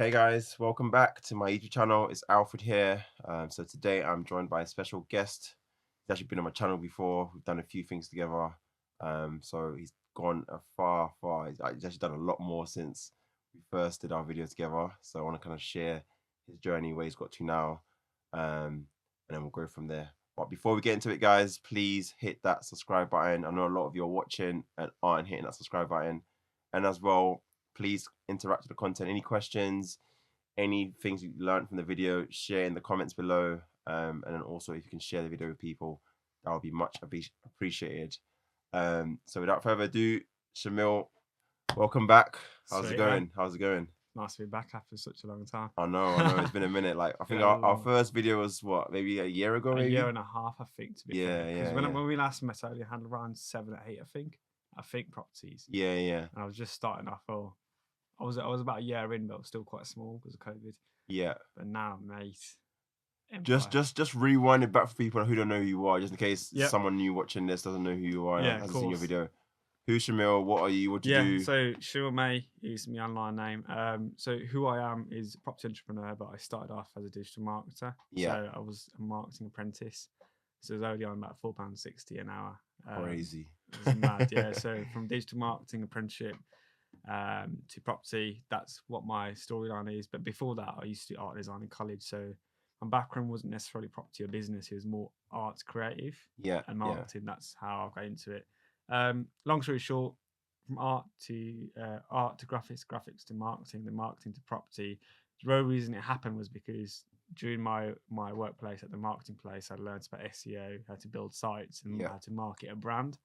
Hey guys, welcome back to my YouTube channel. It's Alfred here. So today I'm joined by a special guest. He's actually been on my channel before. We've done a few things together. So he's gone far. He's actually done a lot more since we first did our video together. So I want to kind of share his journey, where he's got to now, and then we'll go from there. But before we get into it, guys, please hit that subscribe button. I know a lot of you are watching and aren't hitting that subscribe button, and as well, please interact with the content. Any questions, any things you learned from the video, share in the comments below. And then also, if you can share the video with people, that would be much appreciated. So without further ado, Shamil, welcome back. How's it Sweet, going? How's it going? nice to be back after such a long time. I know. It's been a minute. Like I think Been a our long first video was what, maybe a year ago, a maybe. year and a half, I think, to be fair. Because when we last met, I only had around 7 or 8, I think properties. Yeah. And I was just starting off. I was about a year in, but I was still quite small because of COVID. Yeah. But now, mate, Just rewind it back for people who don't know who you are, just in case Yep. someone new watching this doesn't know who you are and Yeah, hasn't seen your video. Who's Shamil? What are you? What do you do? So Shamil Mae is my online name. So who I am is a property entrepreneur, but I started off as a digital marketer. Yeah. So I was a marketing apprentice. So I was only on about £4.60 an hour. Crazy. It was mad, yeah. So from digital marketing apprenticeship to property, that's what my storyline is. But before that, I used to do art design in college. So my background wasn't necessarily property or business; it was more arts, creative, and marketing. That's how I got into it. Long story short, from art to graphics, graphics to marketing, then marketing to property. The real reason it happened was because during my workplace at the marketing place, I learned about SEO, how to build sites, and how to market a brand.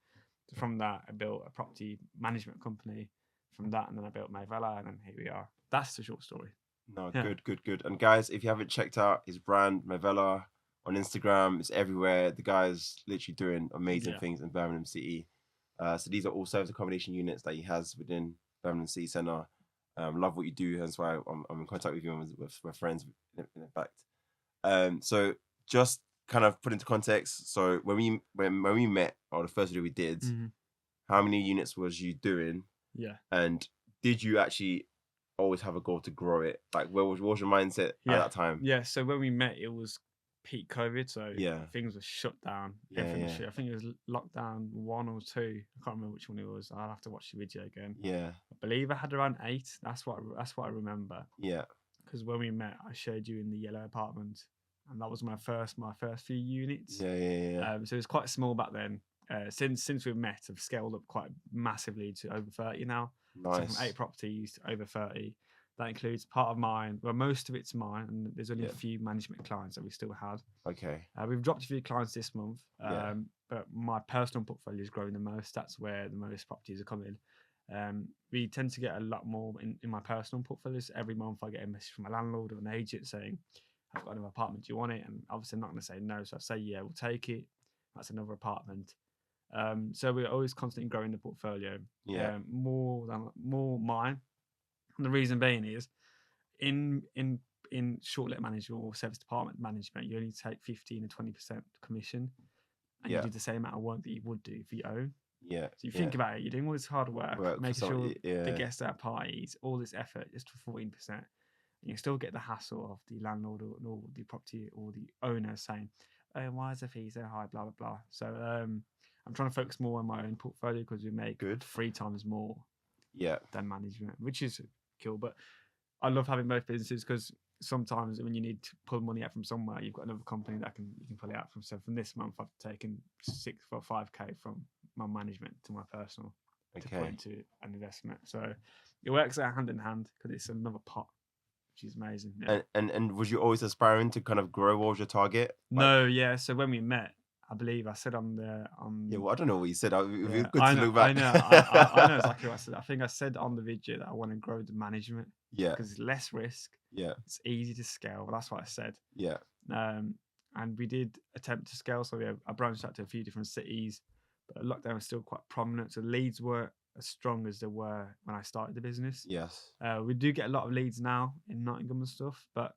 From that, I built a property management company. From that, and then I built Mayvella, and then here we are. That's the short story. No, good. And guys, if you haven't checked out his brand, Mayvella, on Instagram, it's everywhere. The guy's literally doing amazing things in Birmingham City. So these are all service accommodation units that he has within Birmingham City Centre. Love what you do, hence why I'm in contact with you. We're friends, in fact. So just kind of put into context. So when we met, or the first video we did, how many units was you doing? Yeah. And did you actually always have a goal to grow it? Like, what was your mindset at that time? Yeah. So when we met, it was peak COVID, so things were shut down. Everything was shut. I think it was lockdown 1 or 2. I can't remember which one it was. I'll have to watch the video again. Yeah. I believe I had around 8. That's what I remember. Yeah. Because when we met, I showed you in the yellow apartment, and that was my first few units. Yeah. So it was quite small back then. Since we've met, I've scaled up quite massively to over 30 now. Nice. So from 8 properties to over 30. That includes part of mine. Well, most of it's mine, and there's only a few management clients that we still had. Okay. We've dropped a few clients this month, but my personal portfolio is growing the most. That's where the most properties are coming. We tend to get a lot more in my personal portfolios. Every month I get a message from a landlord or an agent saying, I've got another apartment, do you want it? And obviously I'm not going to say no, so I say, yeah, we'll take it. That's another apartment. So we're always constantly growing the portfolio. More mine. And the reason being is in short let management or service department management, you only take 15 or 20% commission, and you do the same amount of work that you would do if you own. Yeah. So you think about it, you're doing all this hard work making sure the guests at parties, all this effort just for 14%. And you still get the hassle of the landlord or the property or the owner saying, oh, why is the fee so high, blah, blah, blah. So I'm trying to focus more on my own portfolio because we make 3 times more than management, which is cool. But I love having both businesses because sometimes when you need to pull money out from somewhere, you've got another company that you can pull it out from. So from this month, I've taken 6 or 5K from my management to my personal to put into an investment. So it works out hand in hand because it's another pot, which is amazing. Yeah. And was you always aspiring to kind of grow? What was your target? No, So when we met, I believe I said on well, I don't know what you said. It would be good to look back. I know. I know exactly what I said. I think I said on the video that I want to grow the management. Yeah. Because it's less risk. Yeah. It's easy to scale. Well, that's what I said. Yeah. And we did attempt to scale. So I branched out to a few different cities, but lockdown was still quite prominent. So leads weren't as strong as they were when I started the business. Yes. We do get a lot of leads now in Nottingham and stuff, but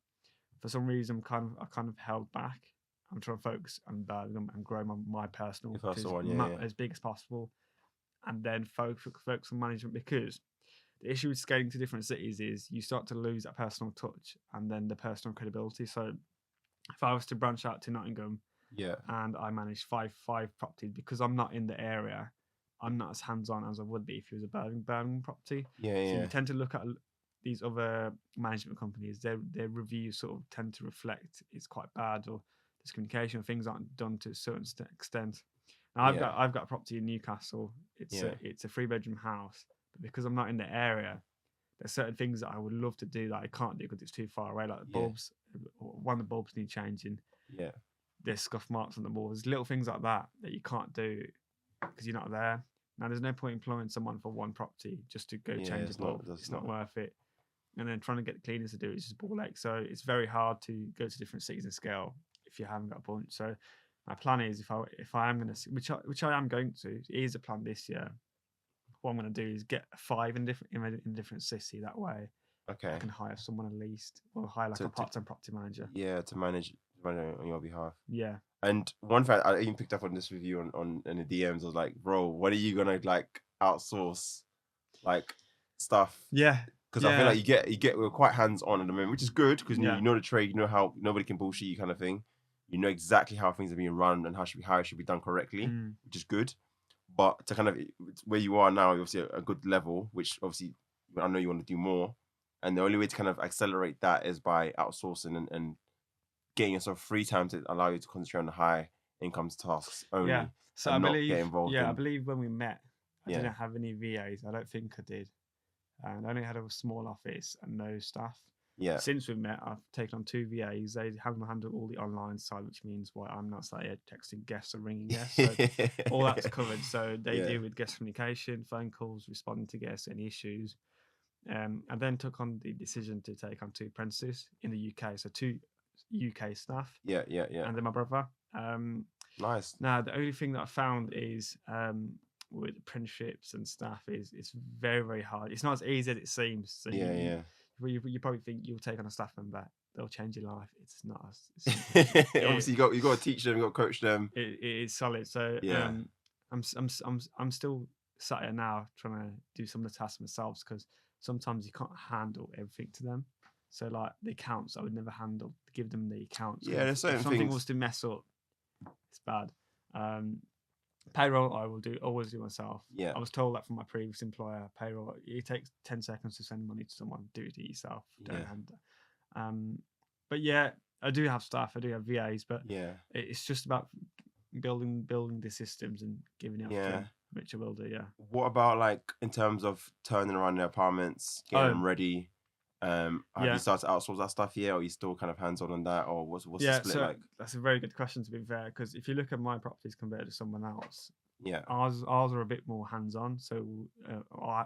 for some reason, I kind of held back. I'm trying to focus on Birmingham and grow my personal one, as big as possible, and then focus on management because the issue with scaling to different cities is you start to lose that personal touch and then the personal credibility. So if I was to branch out to Nottingham, and I manage five properties, because I'm not in the area, I'm not as hands-on as I would be if it was a Birmingham property. So you tend to look at these other management companies, their reviews sort of tend to reflect it's quite bad, or this communication, things aren't done to a certain extent. Now I've got a property in Newcastle. It's a 3-bedroom house, but because I'm not in the area, there's certain things that I would love to do that I can't do because it's too far away. Like the bulbs, one of the bulbs need changing. Yeah. There's scuff marks on the wall. There's little things like that you can't do because you're not there. Now, there's no point employing someone for one property just to go change a bulb. It's not worth it. And then trying to get the cleaners to do it is just ball ache. So it's very hard to go to different cities and scale if you haven't got a bunch. So my plan is if I am going to, which I am going to, it is a plan this year. What I'm going to do is get 5 in different city. That way, I can hire someone at least, or hire like a part-time property manager. Yeah, to manage on your behalf. Yeah. And one fact I even picked up on this with you on in the DMs, I was like, bro, when are you gonna like outsource like stuff? Yeah. Because I feel like we're quite hands on at the moment, which is good because you know the trade, you know how nobody can bullshit you kind of thing. You know exactly how things are being run and how it should be done correctly, which is good. But to kind of where you are now, you're obviously a good level, which obviously I know you want to do more. And the only way to kind of accelerate that is by outsourcing and getting yourself free time to allow you to concentrate on the high income tasks only. Yeah. So and I not believe, get involved in... I believe when we met, I didn't have any VAs. I don't think I did. And I only had a small office and no staff. Yeah. Since we met, I've taken on 2 VAs. They have handled all the online side, which means why I'm not sat here texting guests or ringing guests. So all that's covered. So they deal with guest communication, phone calls, responding to guests, any issues. I then took on the decision to take on 2 apprentices in the UK. So 2 UK staff. Yeah. And then my brother. Nice. Now, the only thing that I found is with apprenticeships and staff is it's very, very hard. It's not as easy as it seems. So you probably think you'll take on a staff member, they'll change your life. It's not. Obviously, you got to teach them, you got to coach them. It is solid. So I'm still sat here now trying to do some of the tasks myself because sometimes you can't handle everything to them. So like the accounts, I would never give them the accounts. Yeah, there's certain if something things. was to mess up, it's bad. Payroll, I will always do myself. Yeah. I was told that from my previous employer. Payroll, it takes 10 seconds to send money to someone. Do it yourself. Don't handle it. But yeah, I do have staff. I do have VAs. But it's just about building the systems and giving it up to them, which I will do. Yeah. What about like in terms of turning around their apartments, getting them ready? Have you started to outsource that stuff yet, or are you still kind of hands-on on that, or what's the split like? That's a very good question, to be fair, because if you look at my properties compared to someone else, ours are a bit more hands-on. So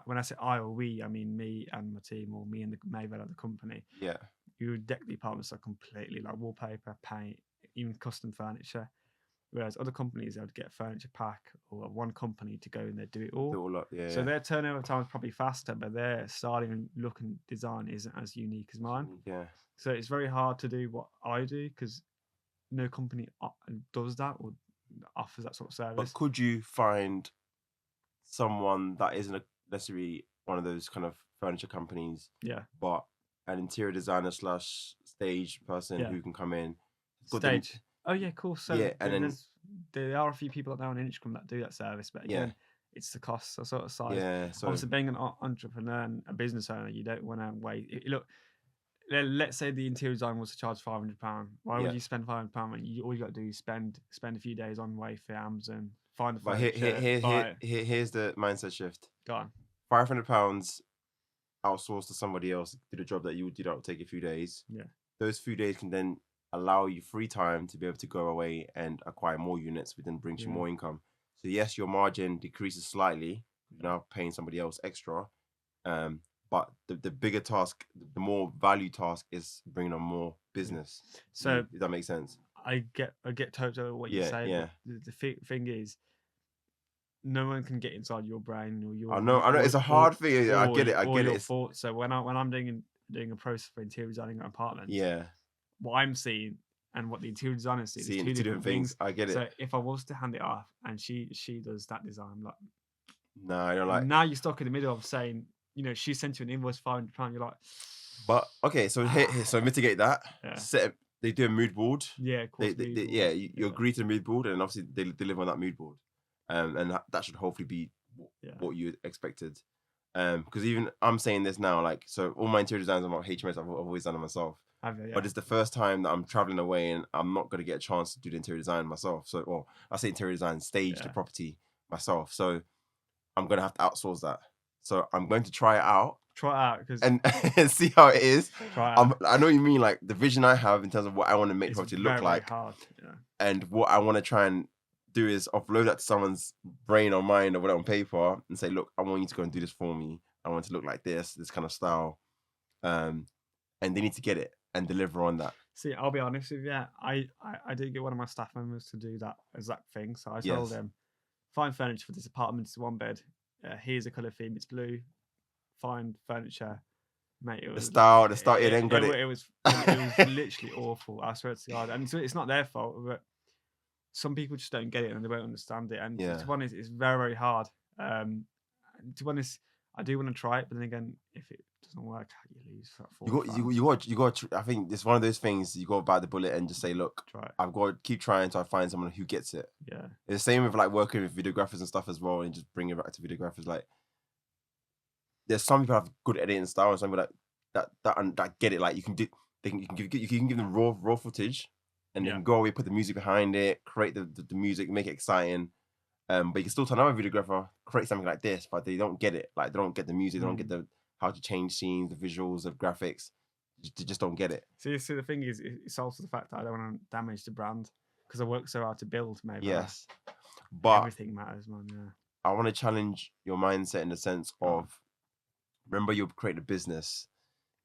when I say I or we, I mean me and my team, or me and the Mayville of the company. Yeah, you would deck the apartments are completely like wallpaper, paint, even custom furniture. Whereas other companies, they would get a furniture pack or one company to go and they do it all. So their turnover time is probably faster, but their styling and look and design isn't as unique as mine. Yeah. So it's very hard to do what I do because no company does that or offers that sort of service. But could you find someone that isn't necessarily one of those kind of furniture companies? Yeah. But an interior designer / stage person who can come in. Stage. Oh yeah, cool. So and then there are a few people out there on Instagram that do that service, but again, it's the cost sort of side. Yeah. So obviously, being an entrepreneur and a business owner, you don't want to wait. Look, let's say the interior design was to charge £500. Why would you spend £500 when all you got to do is spend a few days on Wayfair, Amazon, find the furniture. Here's the mindset shift. Go on. £500 outsourced to somebody else, do the job that you would do that would take a few days. Yeah. Those few days can then allow you free time to be able to go away and acquire more units, which then brings you more income. So yes, your margin decreases slightly. You're now paying somebody else extra. But the bigger task, the more value task is bringing on more business. So if that makes sense. I get totally what you say. Yeah. The thing is, no one can get inside your brain or your. I know. It's a hard thing. I get it. Your thoughts. So when I'm doing a process for interior designing an apartment. Yeah. What I'm seeing and what the interior designer sees is two different things. I get it. So if I was to hand it off and she does that design, I'm like, no, I don't like. Now you're stuck in the middle of saying she sent you an invoice £500. You're like, but okay, so so mitigate that. Yeah. They do a mood board. Yeah, of course. You agree to the mood board, and obviously they live on that mood board, and that should hopefully be what you expected. Because even I'm saying this now, like, so all my interior designs on my HMS, I've always done it myself. But it's the first time that I'm traveling away, and I'm not going to get a chance to do the interior design myself. So, or I say interior design, stage the property myself. So I'm going to have to outsource that. So I'm going to try it out. And see how it is. I know what you mean, like the vision I have in terms of what I want to make the property look like. Hard. Yeah. And what I want to try and do is offload that to someone's brain or mind or whatever on paper and say, look, I want you to go and do this for me. I want it to look like this kind of style. And they need to get it and deliver on that. See, I'll be honest with you. I did get one of my staff members to do that exact thing. So I told them, find furniture for this apartment. It's 1 bed. Here's a colour theme. It's blue. Find furniture. Mate, it was the style. Yeah, then got it. It was literally awful. I swear to God. And so it's not their fault, but some people just don't get it and they won't understand it. And to be honest, it's very, very hard. And to be honest, I do want to try it, but then again, if it doesn't work, you lose. You got. I think it's one of those things you got to bite the bullet and just say, look, I've got to keep trying until I find someone who gets it. Yeah. It's the same with like working with videographers and stuff as well, and just bring it back to videographers. Like, there's some people have good editing style, and some people that get it. Like, you can give them raw footage, and then go away, put the music behind it, create the music, make it exciting. But you can still tell another videographer, create something like this, but they don't get it. Like, they don't get the music, they don't get how to change scenes, the visuals, the graphics. They just don't get it. See, the thing is, it's also the fact that I don't want to damage the brand because I work so hard to build. Maybe yes, but everything matters, man. Yeah. I want to challenge your mindset in the sense of, remember, you'll create a business.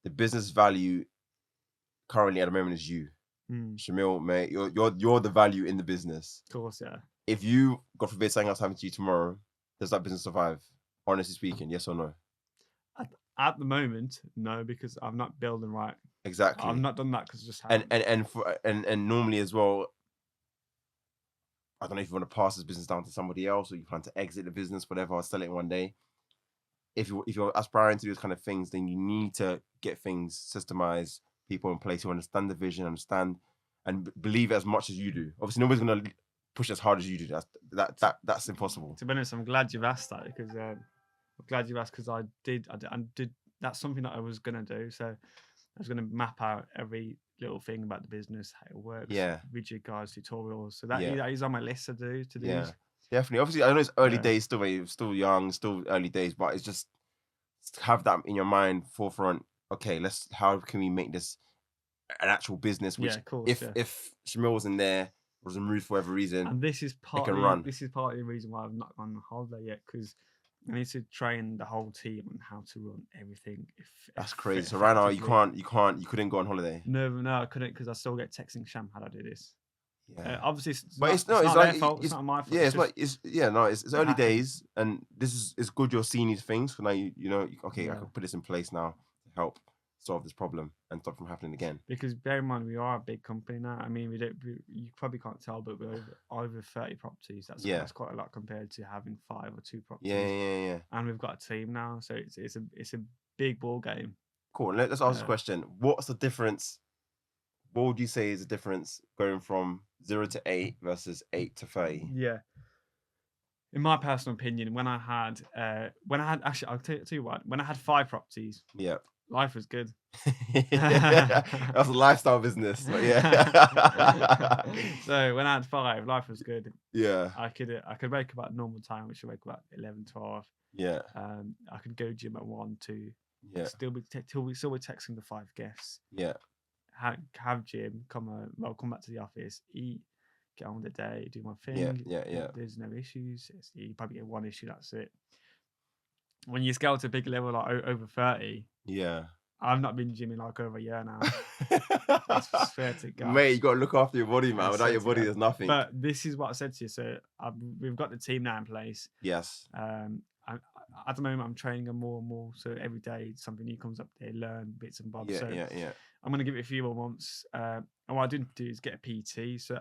The business value currently at the moment is you, Shamil Mae. You're the value in the business. Of course, yeah. If you, God forbid, something else happens to you tomorrow, does that business survive? Honestly speaking, yes or no? At the moment, no, because I'm not building right. Exactly. I've not done that because just and normally as well, I don't know if you want to pass this business down to somebody else or you plan to exit the business, whatever, or sell it one day. If you're aspiring to do those kind of things, then you need to get things systemized, people in place who understand the vision, understand and believe it as much as you do. Obviously, nobody's gonna push as hard as you do. That's impossible. To be honest, I'm glad you've asked that because I did. That's something that I was gonna do. So I was gonna map out every little thing about the business, how it works. Yeah. Video guides, tutorials. So that is on my list to do. Yeah. Definitely. Obviously, I know it's early days still. You're still young, still early days, but it's just have that in your mind forefront. Okay, how can we make this an actual business? Which, if Shamil wasn't there, was removed for whatever reason, and this is partly the reason why I've not gone on holiday yet, because I need to train the whole team on how to run everything. That's crazy. So right now you couldn't go on holiday. No, I couldn't because I still get texting Sham how do I do this. Yeah. Obviously, it's not their fault. It's not my fault. Yeah, it's early days, and it's good you're seeing these things. So now I can put this in place now to help solve this problem and stop from happening again. Because bear in mind, we are a big company now. I mean, you probably can't tell, but we're over 30 properties. That's quite a lot compared to having 5 or 2 properties. Yeah. And we've got a team now, so it's a big ball game. Cool. Let's ask a question. What's the difference? What would you say is the difference going from 0 to 8 versus 8 to 30? Yeah. In my personal opinion, when I had actually, I'll tell you what, when I had 5 properties, life was good. That's a lifestyle business, but yeah. So when I had 5, life was good. Yeah. I could wake up at normal time, which I wake up at 11, 12. Yeah. I could go gym at 1, 2. Yeah. Still be texting the 5 guests. Yeah. Have gym, come back to the office, eat, get on with the day, do my thing. Yeah. There's no issues. You probably get 1 issue, that's it. When you scale to a big level like over 30, I've not been gymming like over a year now. I swear to God. Mate, you got to look after your body, man. Without your body, there's nothing. But this is what I said to you. So we've got the team now in place. Yes. At the moment, I'm training them more and more. So every day, something new comes up. They learn bits and bobs. Yeah. I'm going to give it a few more months. And what I didn't do is get a PT. So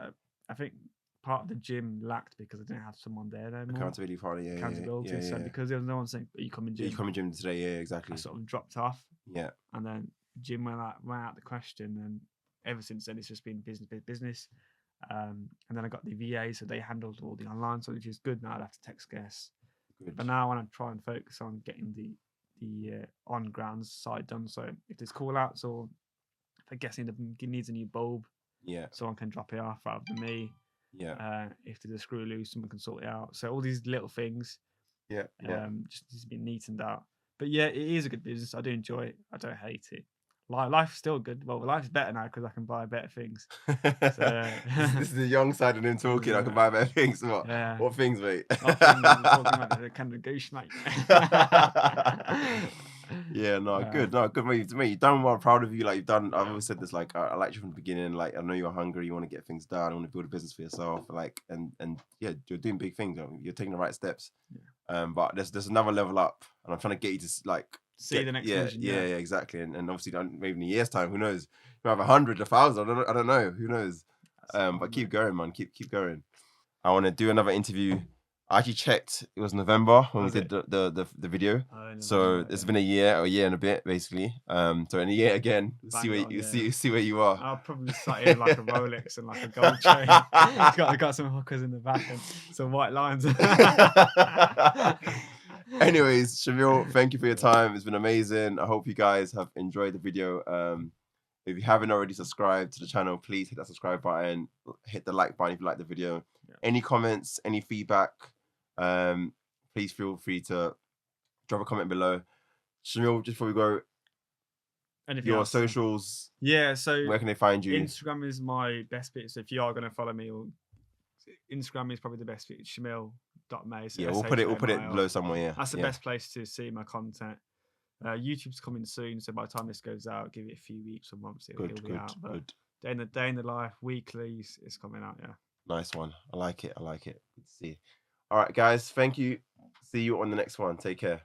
I think part of the gym lacked because I didn't have someone there no more. Accountability partner, accountability. So because there was no one saying, "Are you coming gym?" You coming gym today? Yeah, exactly. I sort of dropped off. Yeah. And then gym went out the question, and ever since then it's just been business. And then I got the VA, so they handled all the online, so which is good. Now I'd have to text guests. Good. But now I want to try and focus on getting the on grounds side done. So if there's call outs or if a guest needs a new bulb, someone can drop it off rather than me. Yeah. If there's a screw loose, someone can sort it out. So all these little things. Yeah. Just needs to be neatened out. But yeah, it is a good business. I do enjoy it. I don't hate it. Life's still good. Well, life's better now because I can buy better things. So, this is the young side of him talking. I can buy better things. What? Yeah. What things, mate? What things? I'm talking like the kind of negotiate, mate. Yeah, no, good, mate. To me, you've done well. I'm proud of you. Like you've done. I've always said this. Like I liked you from the beginning. Like I know you're hungry. You want to get things done. You want to build a business for yourself. Like and yeah, you're doing big things. You're taking the right steps. Yeah. But there's another level up, and I'm trying to get you to like see the next vision. Yeah, exactly. And obviously, maybe in a year's time, who knows? You have 100, 1,000. I don't know. Who knows? But keep going, man. Keep going. I want to do another interview. I actually checked. It was November when we did the video. So it's been a year and a bit, basically. So in a year again, see where you are. I'll probably sat in like a Rolex and like a gold chain. got some hookers in the back and some white lines. Anyways, Shamil, thank you for your time. It's been amazing. I hope you guys have enjoyed the video. If you haven't already subscribed to the channel, please hit that subscribe button. Hit the like button if you like the video. Yeah. Any comments, any feedback, please feel free to drop a comment below. Shamil, just before we go, your socials. Yeah, so where can they find you? Instagram is my best bit. So if you are going to follow me, Instagram is probably the best bit. Shamil.Mae. So yeah, we'll put it below somewhere. Yeah, that's the best place to see my content. YouTube's coming soon, so by the time this goes out, give it a few weeks or months, it'll be out. But day in the life, weeklies is coming out. Yeah, nice one. I like it. Good to see. All right, guys. Thank you. See you on the next one. Take care.